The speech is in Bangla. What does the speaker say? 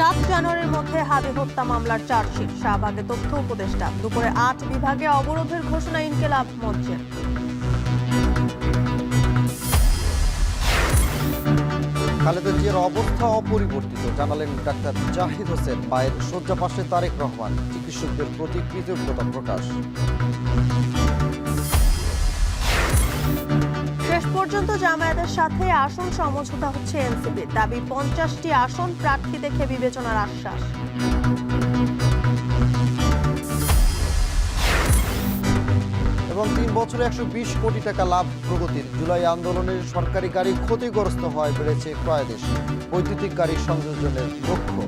7 জানুয়ারির মধ্যে হাদি হত্যা মামলার চার্জশিট। শাহবাগে তথ্য উপদেষ্টা। দুপুরে 8 বিভাগে অবরোধের ঘোষণা ইনকিলাব মঞ্চের। খালেদা জিয়ার অবস্থা অপরিবর্তিত, জানালেন ডাক্তার জাহিদ হোসেন। মায়ের শয্যা পাশে তারেক রহমান। চিকিৎসকদের প্রতি কৃতজ্ঞতা প্রকাশ। শেষ পর্যন্ত জামায়াতের সাথে আসন সমঝোতা হচ্ছে এনসিপির। দাবি 50টি আসন প্রার্থী দেখে বিবেচনার আশ্বাস। এবং 3 বছরে 120 কোটি টাকা লাভ প্রগতির। জুলাই আন্দোলনের সরকারি গাড়ি ক্ষতিগ্রস্ত হয়, বেড়েছে ক্রয়াদেশ। বৈদ্যুতিক গাড়ি সংযোজনের লক্ষ্য।